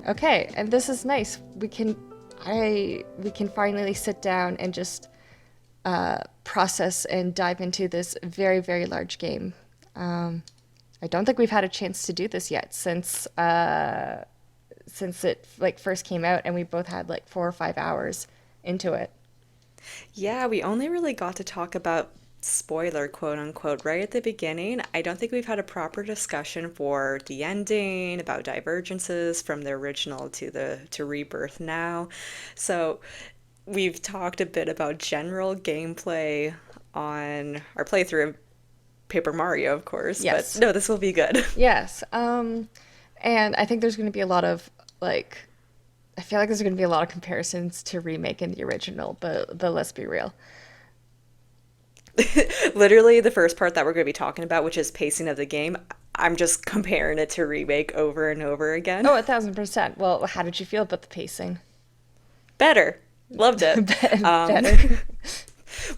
Okay, and this is nice. We can finally sit down and just process and dive into this very, very large game. I don't think we've had a chance to do this yet since it like first came out, and we both had like 4 or 5 hours into it. Yeah, we only really got to talk about spoiler, quote unquote, right at the beginning. I don't think we've had a proper discussion for the ending, about divergences from the original to Rebirth now. So we've talked a bit about general gameplay on our playthrough of Paper Mario, of course, but Yes, no, this will be good. yes. And I think there's going to be a lot of like, I feel like there's going to be a lot of comparisons to remake and the original, but let's be real. Literally, the first part that we're going to be talking about, which is pacing of the game, I'm just comparing it to remake over and over again. Oh, 1,000%. Well, how did you feel about the pacing? Better. Loved it. Um, Better.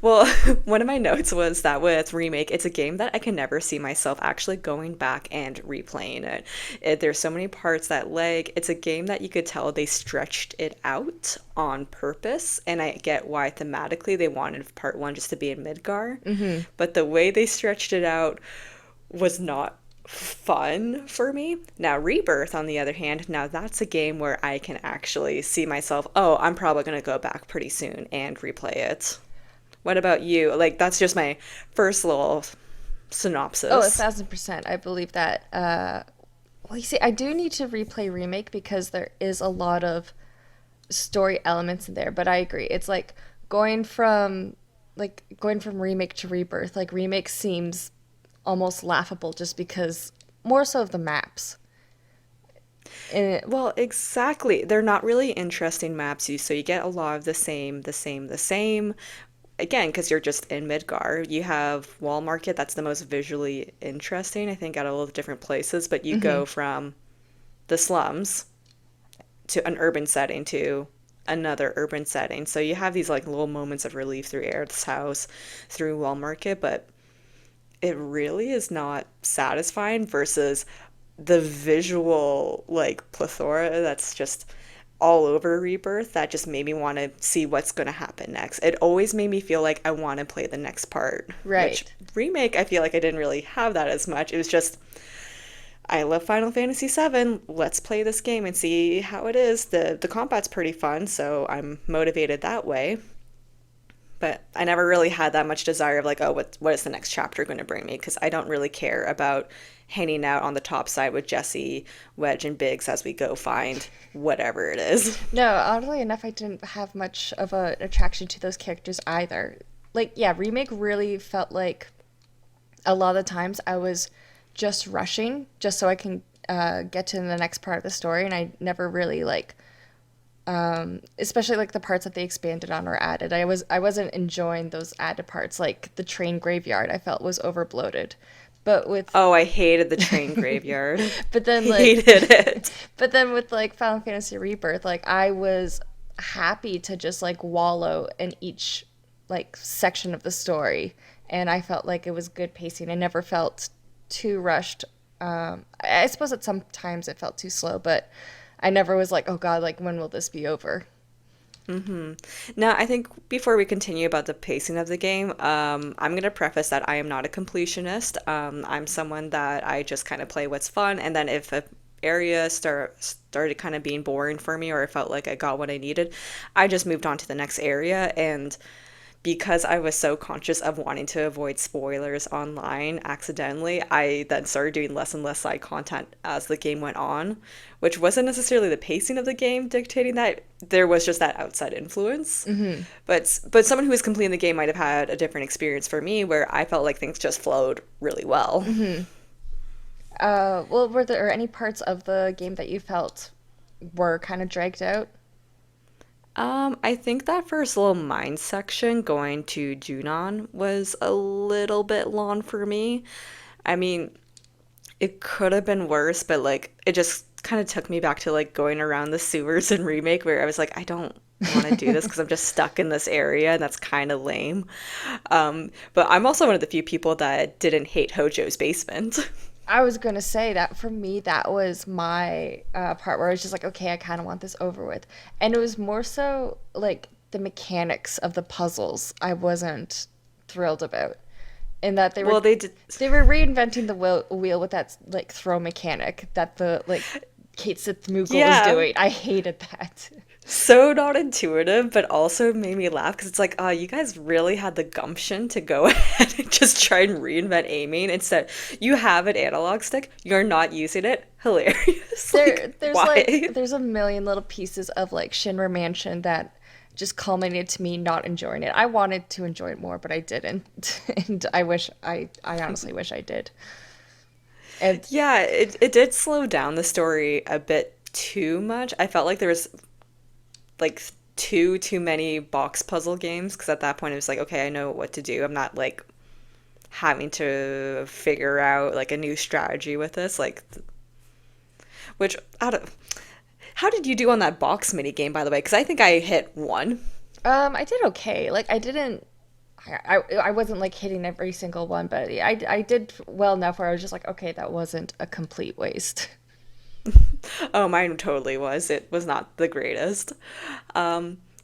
well, one of my notes was that with Remake, it's a game that I can never see myself actually going back and replaying There's so many parts that lag. It's a game that you could tell they stretched it out on purpose, and I get why thematically they wanted part one just to be in Midgar. But the way they stretched it out was not fun for me. Now, Rebirth, on the other hand, now that's a game where I can actually see myself, oh, I'm probably going to go back pretty soon and replay it. What about you? Like, that's just my first little Oh, a synopsis. 1,000%. I believe that. Well, you see, I do need to replay remake because there is a lot of story elements in there. But I agree. It's like going from going from remake to rebirth. Like remake seems almost laughable just because more so of the maps. And Well, exactly. They're not really interesting maps, so you get a lot of the same, the same, the same. Again, because you're just in Midgar. You have Wall Market, that's the most visually interesting, I think, out of all the different places, but you go from the slums to an urban setting to another urban setting. So you have these like little moments of relief through Aerith's house, through Wall Market, but it really is not satisfying versus the visual like plethora that's just all over Rebirth that just made me want to see what's going to happen next. It always made me feel like I want to play the next part, which right. remake I feel like I didn't really have that as much. It was just I love Final Fantasy VII. Let's play this game and see how it is. The combat's pretty fun, so I'm motivated that way. But I never really had that much desire of like, oh, what is the next chapter going to bring me? Because I don't really care about hanging out on the top side with Jesse, Wedge, and Biggs as we go find whatever it is. No, oddly enough, I didn't have much of an attraction to those characters either. Like, yeah, remake really felt like a lot of the times I was just rushing just so I can get to the next part of the story, and I never really like, especially like the parts that they expanded on or added. I wasn't enjoying those added parts, like the train graveyard. I felt was overbloated, but with Oh, I hated the train graveyard. but then like Hated it. but then with like Final Fantasy Rebirth, like I was happy to just like wallow in each like section of the story, and I felt like it was good pacing. I never felt too rushed. I suppose at some times it felt too slow, but I never was like, oh God, like when will this be over? Now, I think before we continue about the pacing of the game, I'm going to preface that I am not a completionist. I'm someone that I just kind of play what's fun, and then if a area started kind of being boring for me or I felt like I got what I needed, I just moved on to the next area. And because I was so conscious of wanting to avoid spoilers online accidentally, I then started doing less and less side content as the game went on, which wasn't necessarily the pacing of the game dictating that. There was just that outside influence. But someone who was completing the game might have had a different experience for me where I felt like things just flowed really well. Well, were there any parts of the game that you felt were kind of dragged out? I think that first little mine section going to Junon was a little bit long for me. I mean, it could have been worse, but like it just kind of took me back to like going around the sewers in Remake where I was like, I don't want to do this because I'm just stuck in this area and that's kind of lame. But I'm also one of the few people that didn't hate Hojo's basement. I was gonna say that for me, that was my part where I was just like, okay, I kind of want this over with, and it was more so like the mechanics of the puzzles I wasn't thrilled about, in that they were Well, they did. they were reinventing the wheel with that like throw mechanic that the like Kate Sith Moogle was Yeah, doing. I hated that. so not intuitive, but also made me laugh because it's like, oh, you guys really had the gumption to go ahead and just try and reinvent aiming. Instead, you have an analog stick, you're not using it. Hilarious. Like, why? There's a million little pieces of like Shinra Mansion that just culminated to me not enjoying it. I wanted to enjoy it more, but I didn't, and I honestly wish I did. And Yeah, it did slow down the story a bit too much. I felt like there was like too many box puzzle games because at that point it was like, okay, I know what to do. I'm not like having to figure out like a new strategy with this. Like, which out of how did you do on that box mini game, by the way? Because I think I hit one. I did okay. Like I didn't. I wasn't like hitting every single one, but I did well enough where I was just like, okay, that wasn't a complete waste. Oh, mine totally was. It was not the greatest.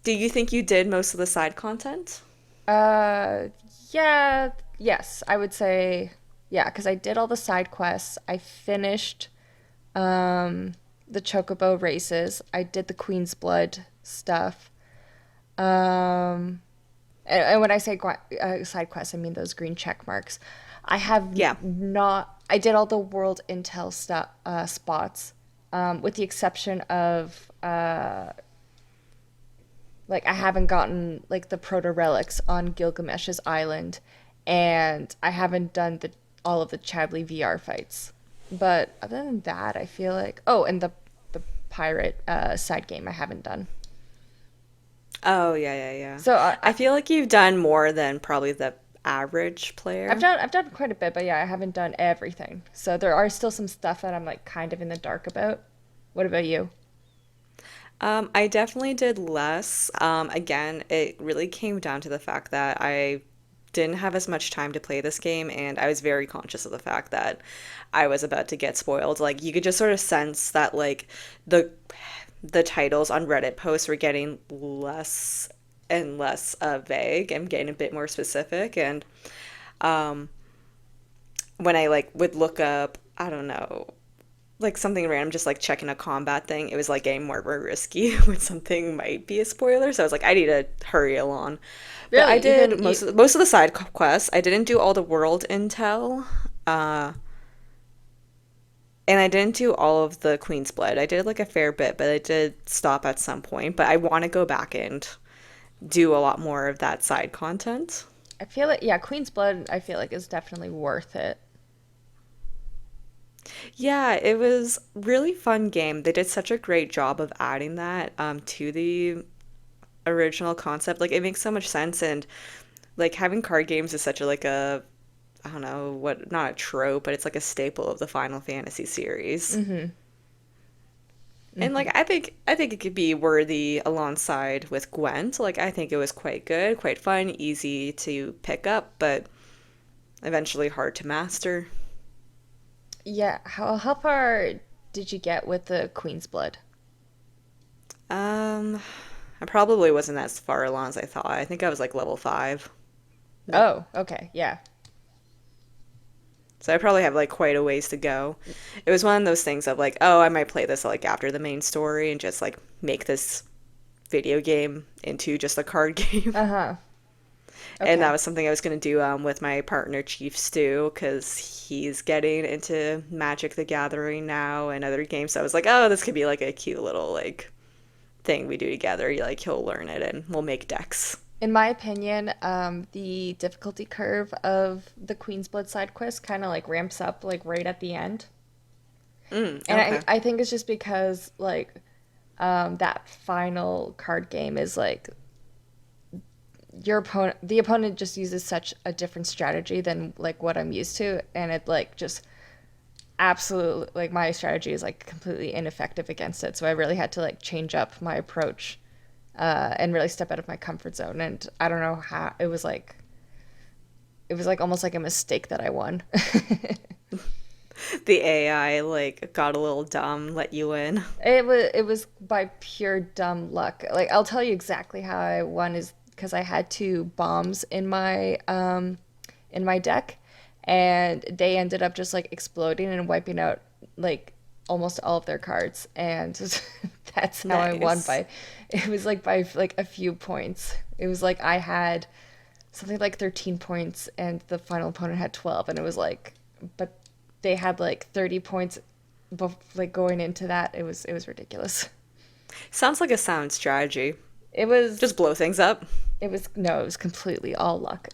Do you think you did most of the side content? Uh, yeah, yes, I would say yeah, because I did all the side quests. I finished um the Chocobo races. I did the Queen's Blood stuff. Um, and when I say side quests, I mean those green check marks. I have Yeah. not. I did all the world intel stuff spots, with the exception of like I haven't gotten like the proto relics on Gilgamesh's island, and I haven't done the all of the Chadley VR fights. But other than that, I feel like and the pirate side game I haven't done. Oh, yeah, yeah, yeah. So I feel like you've done more than probably the average player. I've done quite a bit, but yeah, I haven't done everything. So there are still some stuff that I'm like kind of in the dark about. What about you? I definitely did less. Again, it really came down to the fact that I didn't have as much time to play this game, and I was very conscious of the fact that I was about to get spoiled. Like you could just sort of sense that like the the titles on Reddit posts were getting less and less vague and getting a bit more specific. And um, when I like would look up, I don't know, like something random, just like checking a combat thing, it was like getting more and more risky when something might be a spoiler. So I was like, I need to hurry along. But I Really, did even you? most of the side quests. I didn't do all the world intel, uh, and I didn't do all of the Queen's Blood. I did like a fair bit, but I did stop at some point. But I want to go back and do a lot more of that side content. I feel like yeah, Queen's Blood. I feel like is definitely worth it. Yeah, it was really fun game. They did such a great job of adding that to the original concept. Like it makes so much sense, and like having card games is such a like a I don't know what, not a trope, but it's like a staple of the Final Fantasy series. Mm-hmm. And Mm-hmm. like I think it could be worthy alongside with Gwent. Like I think it was quite good, quite fun, easy to pick up, but eventually hard to master. Yeah. How far did you get with the Queen's Blood? Um, I probably wasn't as far along as I thought. I think I was like level 5. Oh, okay. Yeah. So I probably have like quite a ways to go. It was one of those things of like, oh, I might play this like after the main story and just like make this video game into just a card game. Uh-huh. And that Okay. was something I was going to do with my partner Chief Stew because he's getting into Magic the Gathering now and other games. So I was like, oh, this could be like a cute little like thing we do together. Like he'll learn it and we'll make decks. In my opinion, the difficulty curve of the Queen's Blood side quest kind of like ramps up like right at the end. And Okay. I think it's just because like that final card game is like the opponent just uses such a different strategy than like what I'm used to, and it like just absolutely, like my strategy is like completely ineffective against it. So I really had to like change up my approach and really step out of my comfort zone. And I don't know how it was like almost like a mistake that I won. The AI like got a little dumb, let you in. It was by pure dumb luck. Like I'll tell you exactly how I won is because I had two bombs in my deck, and they ended up just like exploding and wiping out like almost all of their cards, and that's how I won Nice. by. It was like by like a few points. It was like I had something like 13 points, and the final opponent had 12, and it was like, but they had like 30 points, like going into that. It was ridiculous. Sounds like a sound strategy. It was Just blow things up. it was no, it was completely all luck.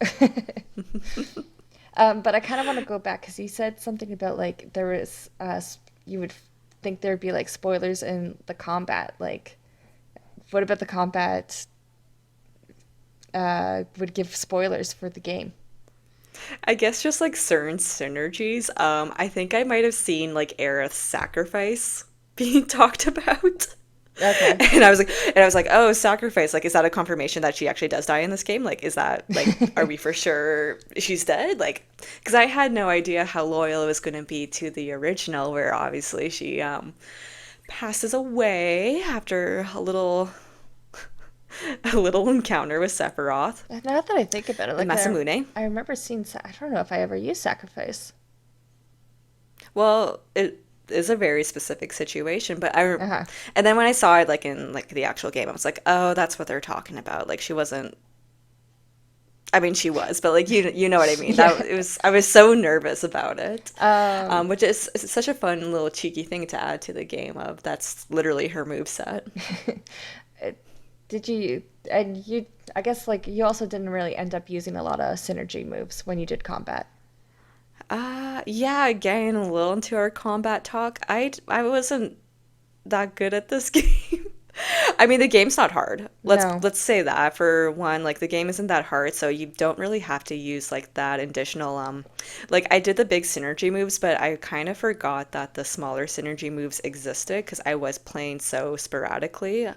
But I kind of want to go back because you said something about like there was you would think there'd be like spoilers in the combat. Like, what about the combat would give spoilers for the game? I guess just like certain synergies. I think I might have seen like Aerith's sacrifice being talked about. Okay. And I was like, oh, sacrifice. Like, is that a confirmation that she actually does die in this game? Like, is that like, are we for sure she's dead? Like, because I had no idea how loyal it was going to be to the original, where obviously she passes away after a little encounter with Sephiroth, Now that I think about it, the like Masamune. I remember seeing. I don't know if I ever used sacrifice. Well, it is a very specific situation, Uh huh. and then when I saw it like in like the actual game, I was like, oh, that's what they're talking about. Like she wasn't. I mean, she was, but like you know what I mean. Yeah. That it was. I was so nervous about it, Um. which is it's such a fun little cheeky thing to add to the game. Of that's literally her move set. Did you and you? I guess like you also didn't really end up using a lot of synergy moves when you did combat. Yeah. Getting a little into our combat talk, I wasn't that good at this game. I mean, the game's not hard. No. Let's say that for one, like the game isn't that hard, so you don't really have to use like that additional like I did the big synergy moves, but I kind of forgot that the smaller synergy moves existed because I was playing so sporadically.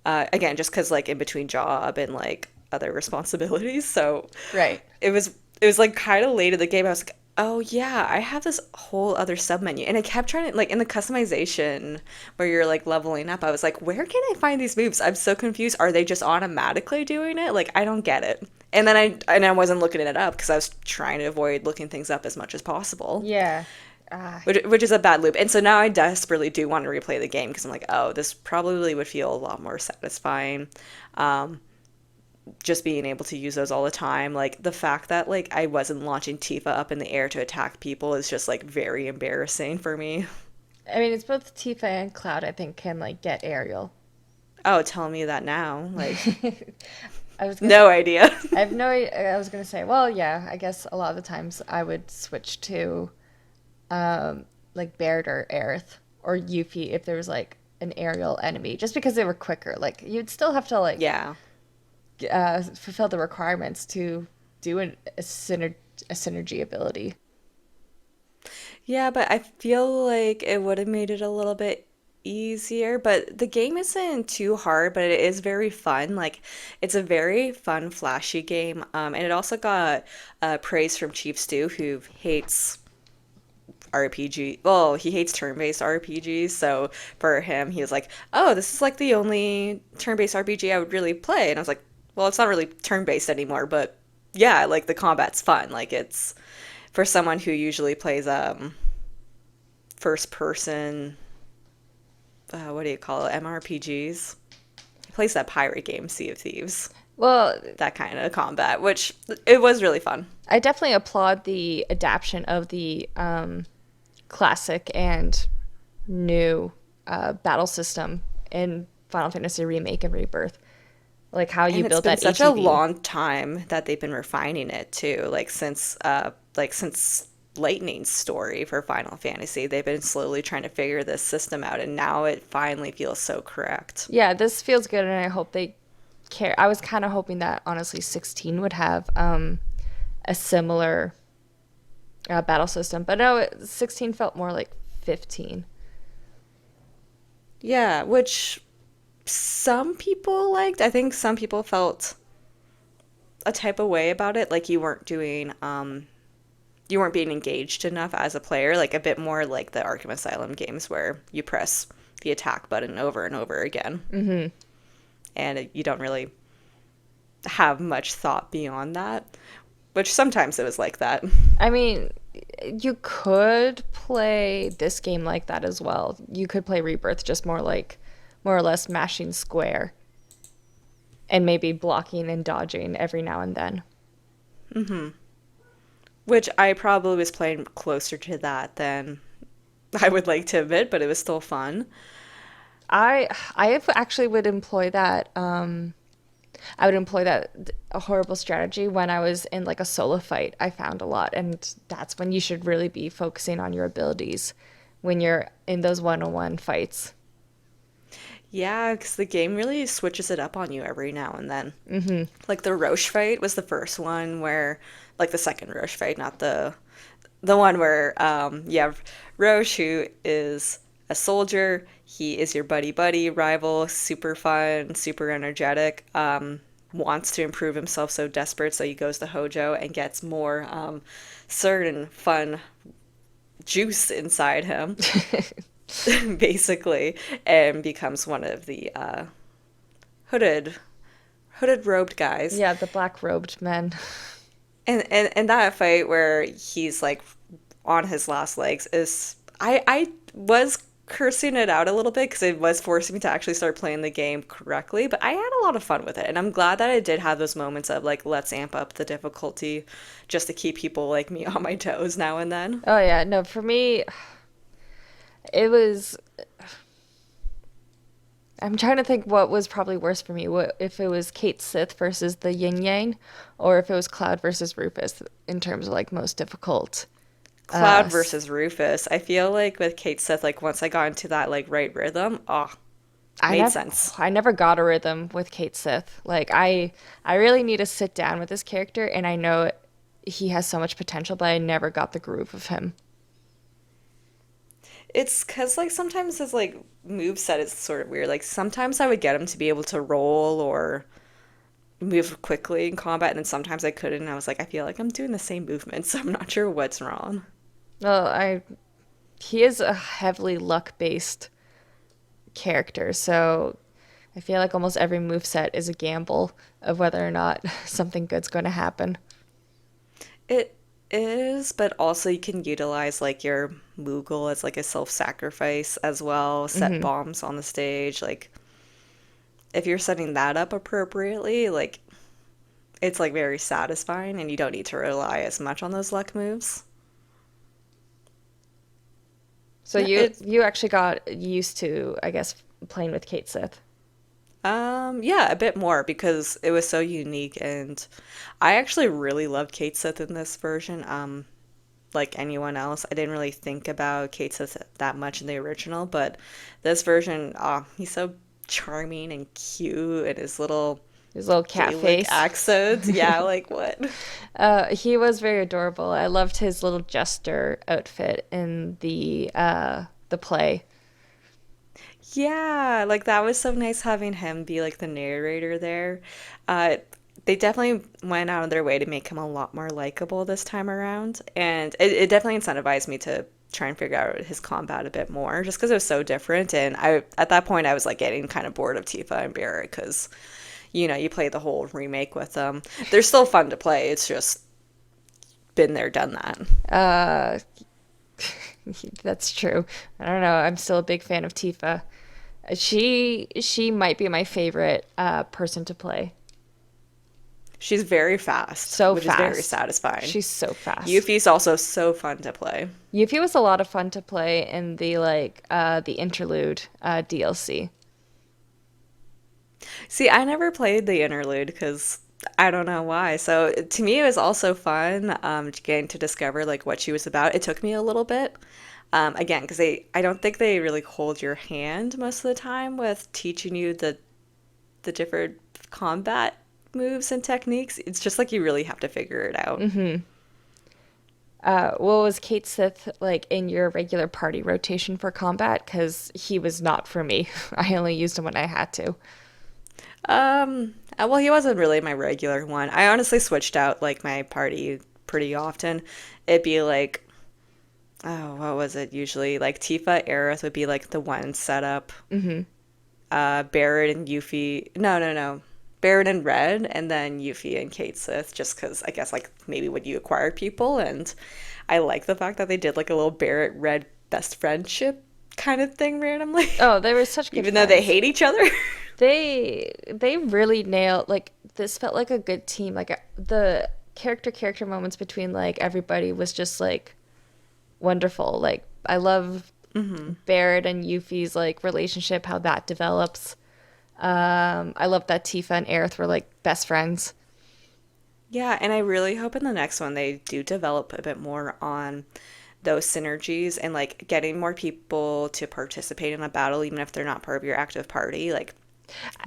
Again, just because like in between job and like other responsibilities, so Right. it was like kind of late in the game. I was like, oh yeah, I have this whole other sub menu, and I kept trying to like in the customization where you're like leveling up. I was like, where can I find these moves? I'm so confused. Are they just automatically doing it? Like I don't get it. And I wasn't looking it up because I was trying to avoid looking things up as much as possible, Yeah. Ah. which is a bad loop. And so now I desperately do want to replay the game because I'm like, oh, this probably would feel a lot more satisfying. Um, just being able to use those all the time. Like the fact that like I wasn't launching Tifa up in the air to attack people is just like very embarrassing for me. I mean, it's both Tifa and Cloud. I think can like get aerial. Oh, tell me that now. Like I was gonna say, no idea. I have no. I was gonna say, well, yeah. I guess a lot of the times I would switch to like Baird or Aerith or Yuffie if there was like an aerial enemy, just because they were quicker. Like you'd still have to like Yeah. fulfill the requirements to do a synergy ability. Yeah, but I feel like it would have made it a little bit easier, but the game isn't too hard, but it is very fun. Like it's a very fun, flashy game. And it also got praise from Chief Stew, who hates RPG. Well, he hates turn-based RPGs, so for him, he was like, "Oh, this is like the only turn-based RPG I would really play." And I was like, "Well, it's not really turn-based anymore, but yeah, like the combat's fun. Like it's for someone who usually plays first person, what do you call it? MRPGs. He plays that pirate game, Sea of Thieves. Well, That kind of combat, which it was really fun. I definitely applaud the adaptation of the classic and new battle system in Final Fantasy Remake and Rebirth. Like how you And it's built been that such a ATB. long time that they've been refining it too. Like since Lightning's story for Final Fantasy, they've been slowly trying to figure this system out, and now it finally feels so correct. Yeah, this feels good, and I hope they care. I was kind of hoping that honestly 16 would have a similar battle system. But no, 16 felt more like 15. Yeah, which some people liked. I think some people felt a type of way about it, like you weren't being engaged enough as a player, like a bit more like the Arkham Asylum games where you press the attack button over and over again. Mm-hmm. And you don't really have much thought beyond that, which sometimes it was like that. I mean, you could play this game like that as well. You could play Rebirth just more or less mashing square and maybe blocking and dodging every now and then. Which I probably was playing closer to that than I would like to admit, but it was still fun. Actually would employ that I would employ that a horrible strategy when I was in like a solo fight. I found a lot, and that's when you should really be focusing on your abilities when you're in those one-on-one fights. Yeah, because the game really switches it up on you every now and then. Like the Roche fight was the first one where, like the second Roche fight, not the one where you have Roche, who is a soldier. He is your buddy rival, super fun, super energetic. Wants to improve himself, so desperate, so he goes to Hojo and gets more certain fun juice inside him, basically, and becomes one of the hooded robed guys. Yeah, the black-robed men. And that fight where he's like on his last legs is I was cursing it out a little bit because it was forcing me to actually start playing the game correctly, but I had a lot of fun with it, and I'm glad that I did have those moments of like, let's amp up the difficulty just to keep people like me on my toes now and then. Oh yeah, no, for me, it was. I'm trying to think what was probably worse for me. What if it was Kate Sith versus the Yin Yang, or if it was Cloud versus Rufus in terms of like most difficult. Cloud versus Rufus. I feel like with Kate Sith, like once I got into that like right rhythm, made sense. I never got a rhythm with Kate Sith. Like I really need to sit down with this character, and I know he has so much potential, but I never got the groove of him. It's because like sometimes his like move set is sort of weird. Like sometimes I would get him to be able to roll or move quickly in combat, and then sometimes I couldn't. And I was like, I feel like I'm doing the same movement, so I'm not sure what's wrong. Well, he is a heavily luck-based character, so I feel like almost every move set is a gamble of whether or not something good's going to happen. It is, but also you can utilize like your Moogle as like a self-sacrifice as well, set bombs on the stage. Like if you're setting that up appropriately, like it's like very satisfying and you don't need to rely as much on those luck moves. So Yeah, you actually got used to, I guess, playing with Kate Sith. yeah, a bit more because it was so unique, and I actually really loved Kate Sith in this version. Like anyone else, I didn't really think about Kate Sith that much in the original, but this version, he's so charming and cute, and His little cat Gaelic face. accent. Yeah, like what? He was very adorable. I loved his little jester outfit in the play. Yeah, like that was so nice having him be like the narrator there. Uh, they definitely went out of their way to make him a lot more likable this time around, and it definitely incentivized me to try and figure out his combat a bit more, just because it was so different. And I at that point I was like getting kind of bored of Tifa and Barrett because you play the whole remake with them. They're still fun to play. It's just been there, done that. Uh, that's true. I don't know. I'm still a big fan of Tifa. She might be my favorite person to play. She's very fast, So which is very fast. satisfying. She's so fast. Yuffie's also so fun to play. Yuffie was a lot of fun to play in the interlude DLC. See, I never played the interlude because I don't know why. So to me, it was also fun getting to discover like what she was about. It took me a little bit, again, because I don't think they really hold your hand most of the time with teaching you the different combat moves and techniques. It's just like you really have to figure it out. What was Kate Sith like in your regular party rotation for combat? Because he was not for me. I only used him when I had to. Well, he wasn't really my regular one. I honestly switched out like my party pretty often. It'd be like, oh, what was it usually? Like Tifa, Aerith would be like the one setup. Hmm. Barrett and Yuffie. No, no, no. Barrett and Red, and then Yuffie and Kate Sith, just because I guess like maybe when you acquire people, and I like the fact that they did like a little Barrett Red best friendship kind of thing randomly, Oh, they were such good even though they friends. hate each other. They really nailed like this felt like a good team. Like the character moments between like everybody was just like wonderful. Like I love Barrett and Yuffie's like relationship, how that develops. I love that Tifa and Aerith were like best friends. Yeah, and I really hope in the next one they do develop a bit more on those synergies and like getting more people to participate in a battle, even if they're not part of your active party. Like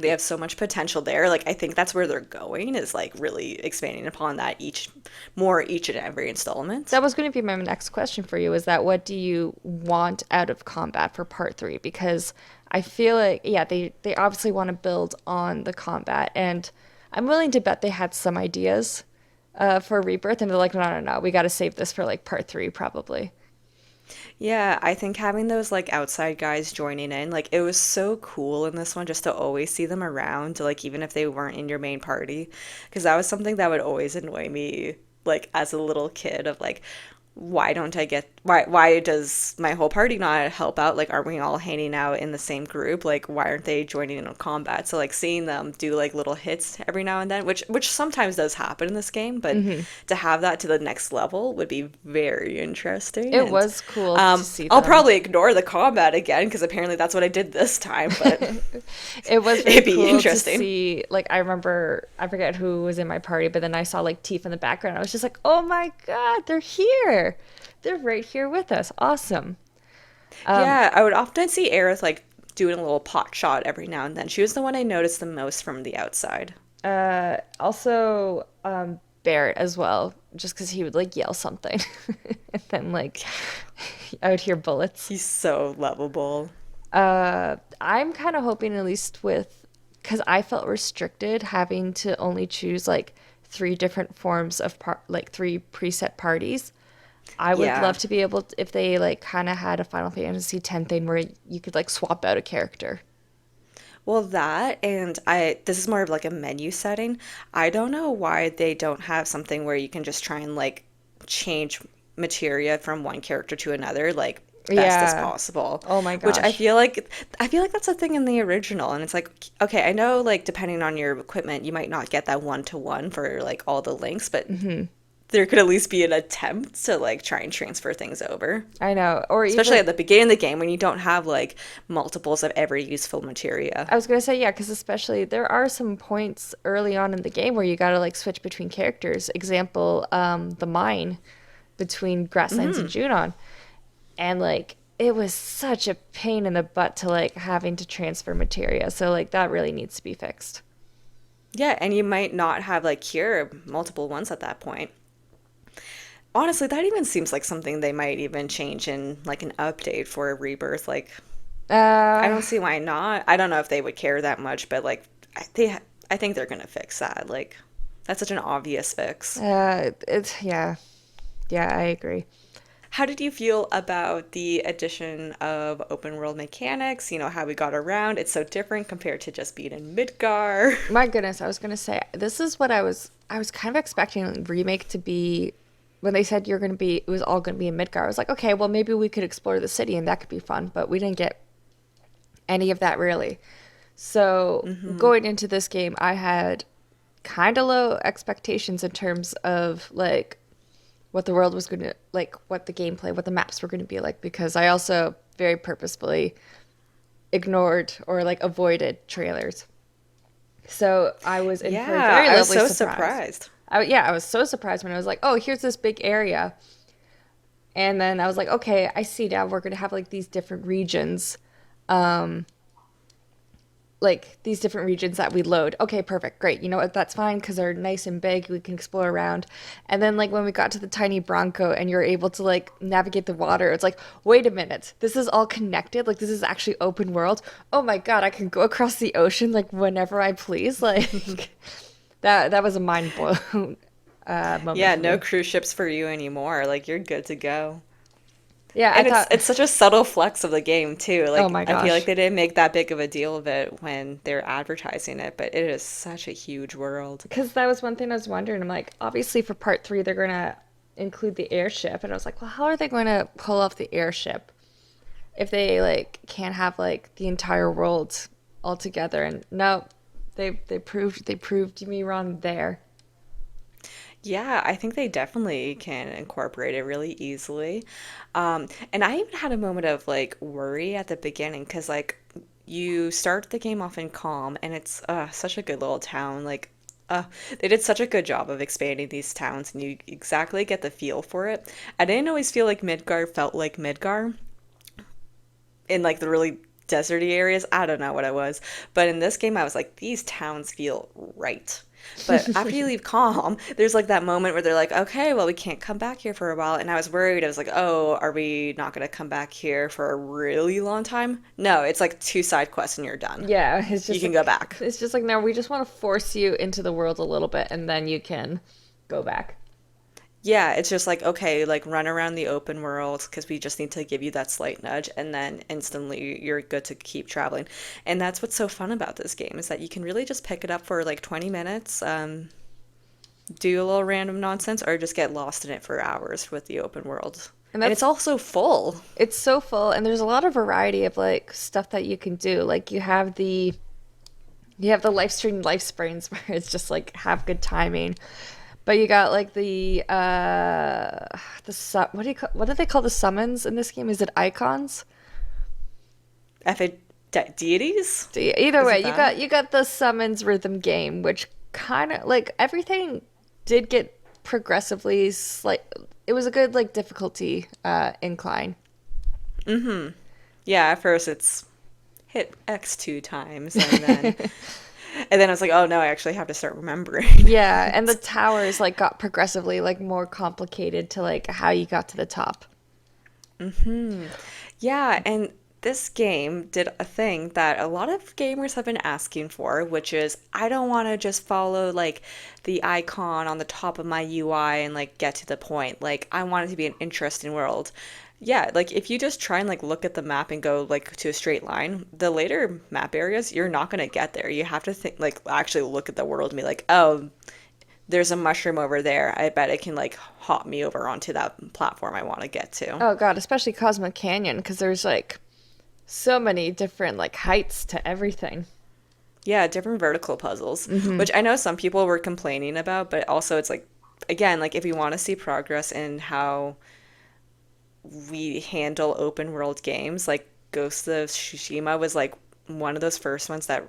they have so much potential there. Like I think that's where they're going is like really expanding upon that each and every installment. That was going to be my next question for you is that what do you want out of combat for part three? Because I feel like, yeah, they obviously want to build on the combat, and I'm willing to bet they had some ideas for Rebirth, and they're like, no, no, no, we got to save this for like part three, probably. Yeah, I think having those like outside guys joining in, like it was so cool in this one just to always see them around, like even if they weren't in your main party, because that was something that would always annoy me like as a little kid of like why does my whole party not help out? Like aren't we all hanging out in the same group? Like why aren't they joining in on combat? So like seeing them do like little hits every now and then, which sometimes does happen in this game, but Hmm. to have that to the next level would be very interesting. It And was cool to see I'll them. probably ignore the combat again because apparently that's what I did this time, but It was very it'd be cool to interesting. see. Like, I remember, I forget who was in my party, but then I saw like Tifa in the background. I was just like, oh my God, they're here. They're right here with us. Awesome. Um, Yeah, I would often see Aerith like doing a little pot shot every now and then. She was the one I noticed the most from the outside. also, Barrett as well, just because he would like yell something. And then, like, I would hear bullets. He's so lovable. I'm kind of hoping, at least with, because I felt restricted having to only choose like three different forms of like three preset parties. I would Yeah. love to be able to, if they like kind of had a Final Fantasy X thing where you could like swap out a character. Well, that and this is more of like a menu setting. I don't know why they don't have something where you can just try and like change materia from one character to another like best as Yeah. possible. Oh my Which gosh. I feel like that's a thing in the original and it's like okay, I know like depending on your equipment, you might not get that one to one for like all the links, but there could at least be an attempt to like try and transfer things over. I know. Or Especially even at the beginning of the game when you don't have like multiples of every useful materia. I was gonna say yeah, because especially there are some points early on in the game where you gotta like switch between characters. Example, the mine between Grasslands and Junon, and like it was such a pain in the butt to like having to transfer materia. So like that really needs to be fixed. Yeah, and you might not have like cure multiple ones at that point. Honestly, that even seems like something they might even change in like an update for a rebirth. Like, I Uh, don't see why not. I don't know if they would care that much, but like, I think they're gonna fix that. Like, that's such an obvious fix. it's yeah, yeah, I agree. How did you feel about the addition of open world mechanics? You know, how we got around. It's so different compared to just being in Midgar. My goodness, I was gonna say this is what I was kind of expecting remake to be when they said you're gonna be it was all gonna be in Midgar. I was like, okay, well maybe we could explore the city and that could be fun, but we didn't get any of that really. So going into this game, I had kind of low expectations in terms of like what the world was going to like, what the gameplay, what the maps were going to be like, because I also very purposefully ignored or like avoided trailers. So I was in for a Yeah, very I was lovely so surprise. surprised. Yeah, I was so surprised when I was like, oh, here's this big area. And then I was like, okay, I see now we're going to have like these different regions. Um, like these different regions that we load. Okay, perfect, great. You know what? That's fine because they're nice and big. We can explore around. And then like when we got to the tiny Bronco and you're able to like navigate the water, it's like, wait a minute, this is all connected. Like this is actually open world. Oh my God, I can go across the ocean like whenever I please. Like that was a mind blown moment Yeah, for no me. cruise ships for you anymore. Like you're good to go. Yeah, I And it's thought, it's such a subtle flex of the game too. oh Like my I feel like gosh. they didn't make that big of a deal of it when they're advertising it, but it is such a huge world. Because that was one thing I was wondering. I'm like, obviously for part three, they're going to include the airship. And I was like, well, how are they going to pull off the airship if they like can't have like the entire world all together? And no, they proved me wrong there. Yeah, I think they definitely can incorporate it really easily. And I even had a moment of like worry at the beginning because like you start the game off in Calm and it's such a good little town. Like they did such a good job of expanding these towns and you exactly get the feel for it. I didn't always feel like Midgar felt like Midgar in like the really deserty areas. I don't know what it was, but in this game I was like, these towns feel right. But after you leave Calm, there's like that moment where they're like, okay, well, we can't come back here for a while. And I was worried. I was like, oh, are we not going to come back here for a really long time? No, it's like two side quests and you're done. Yeah, You can go back. it's just like no, we just want to force you into the world a little bit, and then you can go back. Yeah, it's just like, okay, like run around the open world because we just need to give you that slight nudge and then instantly you're good to keep traveling. And that's what's so fun about this game is that you can really just pick it up for like 20 minutes, do a little random nonsense, or just get lost in it for hours with the open world. And And it's that's also full. it's so full, and there's a lot of variety of like stuff that you can do. Like you have the life stream life sprains where it's just like have good timing. But you got like what do they call the summons in this game? Is it icons? Deities? Either Is way, it that? you got the summons rhythm game, which kind of like everything did get progressively slight. It was a good like difficulty incline. Yeah, at first it's hit X two times and then I was like, oh no, I actually have to start remembering Yeah, and the it. towers like got progressively like more complicated to like how you got to the top. Yeah, and this game did a thing that a lot of gamers have been asking for, which is I don't want to just follow like the icon on the top of my UI and like get to the point. Like I want it to be an interesting world. Yeah, like if you just try and like look at the map and go like to a straight line, the later map areas, you're not gonna get there. You have to think like actually look at the world and be like, oh, there's a mushroom over there. I bet it can like hop me over onto that platform I want to get to. Oh God, especially Cosmic Canyon because there's like so many different like heights to everything. Yeah, different vertical puzzles, which I know some people were complaining about, but also it's like, again, like if you want to see progress in how we handle open world games, like Ghost of Tsushima was like one of those first ones that,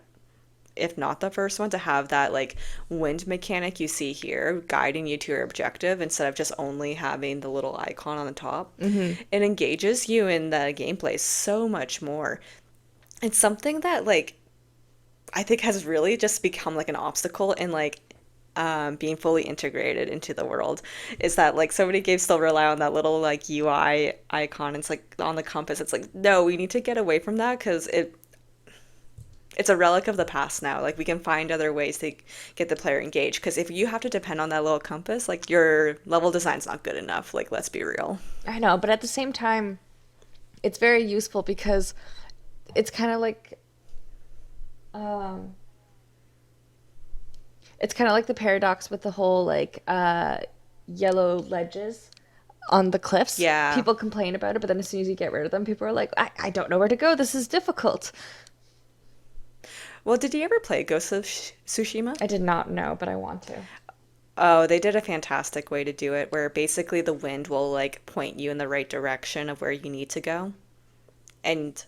if not the first one, to have that like wind mechanic you see here guiding you to your objective instead of just only having the little icon on the top. It engages you in the gameplay so much more. It's something that like I think has really just become like an obstacle in like being fully integrated into the world is that like so many games still rely on that little like UI icon. It's like on the compass. It's like no, we need to get away from that because it's a relic of the past now. Like we can find other ways to get the player engaged. Because if you have to depend on that little compass, like your level design's not good enough. Like let's be real. I know, but at the same time, it's very useful because it's kind of like um it's kind of like the paradox with the whole like yellow ledges on the cliffs. Yeah. People complain about it, but then as soon as you get rid of them, people are like, I don't know where to go. This is difficult. Well, did you ever play Ghost of Tsushima? I did not know, but I want to. Oh, they did a fantastic way to do it, where basically the wind will like point you in the right direction of where you need to go. And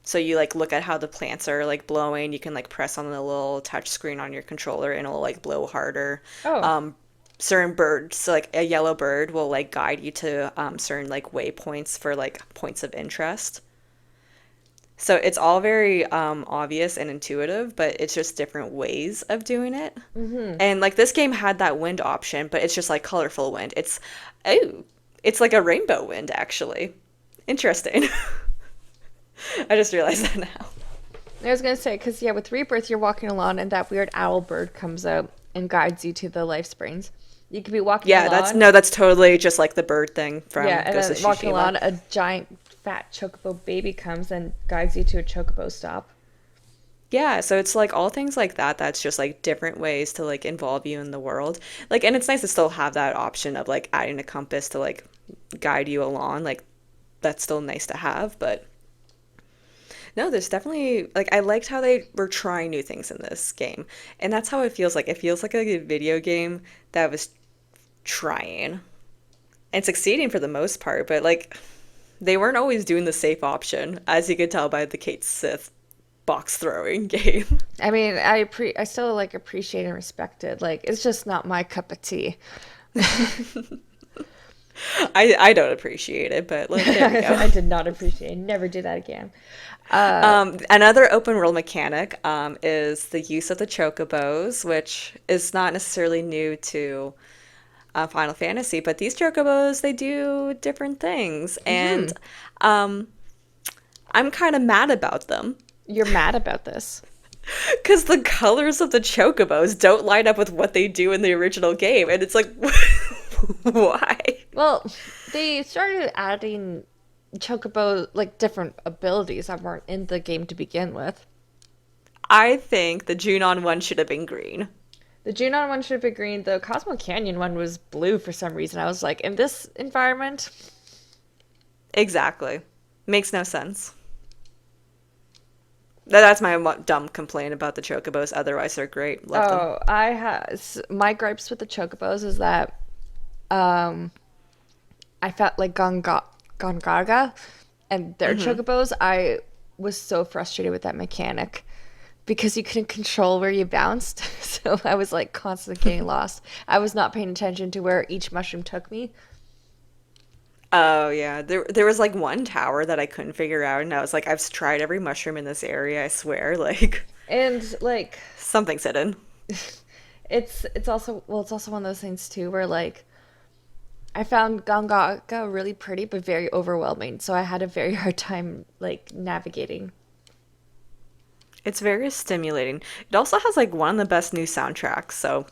so you like look at how the plants are like blowing. You can like press on the little touch screen on your controller and it'll like blow harder. Oh, Um, certain birds, so like a yellow bird will like guide you to certain like waypoints for like points of interest. So it's all very obvious and intuitive, but it's just different ways of doing it. Hmm. And like this game had that wind option, but it's just like colorful wind. Oh, it's like a rainbow wind actually. Interesting. I just realized that now. I was gonna say, because yeah, with Rebirth, you're walking along, and that weird owl bird comes out and guides you to the life springs. You could be walking Yeah, that's along, no, that's totally just like the bird thing yeah, from and Ghost of then walking Tsushima. along, a giant fat chocobo baby comes and guides you to a chocobo stop. Yeah, so it's like all things like that that's just like different ways to like involve you in the world. Like and it's nice to still have that option of like adding a compass to like guide you along. Like that's still nice to have, but no, there's definitely like I liked how they were trying new things in this game. And that's how it feels like. It feels like a video game that was trying and succeeding for the most part, but like they weren't always doing the safe option, as you could tell by the Kate Sith box throwing game. I mean, I still like appreciate and respect it. Like, it's just not my cup of tea. I don't appreciate it, but like there we go. I did not appreciate it. Never do that again. Another open world mechanic is the use of the chocobos, which is not necessarily new to Final Fantasy, but these chocobos they do different things, and Hmm. um, I'm kind of mad about them You're mad about this. because the colors of the chocobos don't line up with what they do in the original game, and it's like, why? Well, they started adding chocobo like different abilities that weren't in the game to begin with. I think the Junon one should have been green. The Junon one should have been green. The Cosmo Canyon one was blue for some reason. I was like, in this environment, Exactly. Makes no sense. That's my dumb complaint about the chocobos. Otherwise, they're great. Love them. oh, I has my gripes with the chocobos is that um I felt like Gongaga and their chocobos. I was so frustrated with that mechanic because you couldn't control where you bounced. So I was like constantly getting lost. I was not paying attention to where each mushroom took me. Oh yeah, there was like one tower that I couldn't figure out, and I was like, I've tried every mushroom in this area. I swear, like And like something's hidden. it's also well, it's also one of those things too where like I found Gongaga really pretty but very overwhelming. So I had a very hard time like navigating. It's very stimulating. It also has like one of the best new soundtracks, so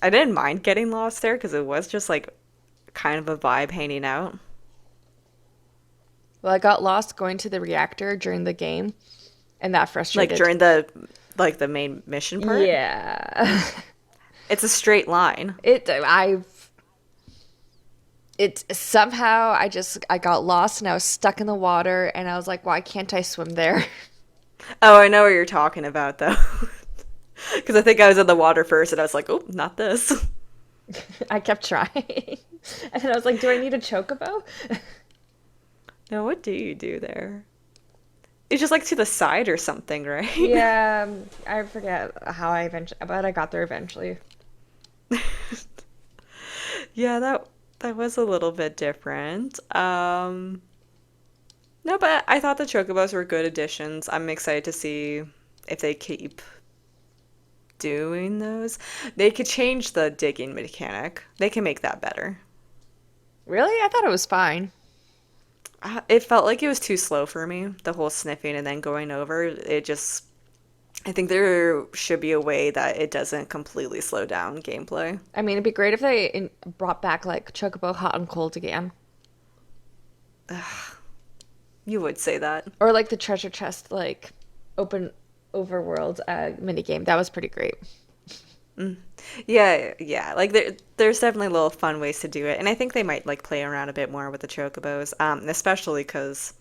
I didn't mind getting lost there because it was just like kind of a vibe hanging out. Well, I got lost going to the reactor during the game, and that Like frustrated. during the main mission part. Yeah. It's a straight line. It somehow I got lost and I was stuck in the water and I was like, why can't I swim there? Oh, I know what you're talking about though. Because I think I was in the water first and I was like, oh, not this. I kept trying. And then I was like, do I need a chocobo? Now, what do you do there? It's just like to the side or something, right? Yeah, I forget how I eventually, but I got there eventually. Yeah, that was a little bit different. No, but I thought the chocobos were good additions. I'm excited to see if they keep doing those. They could change the digging mechanic. They can make that better. Really? I thought it was fine. It felt like it was too slow for me, the whole sniffing and then going over. It just, I think there should be a way that it doesn't completely slow down gameplay. I mean, it'd be great if they brought back like chocobo hot and cold again. You would say that. Or like the treasure chest, like open overworld mini game. That was pretty great. Yeah, yeah. Like there's definitely little fun ways to do it, and I think they might like play around a bit more with the chocobos, especially because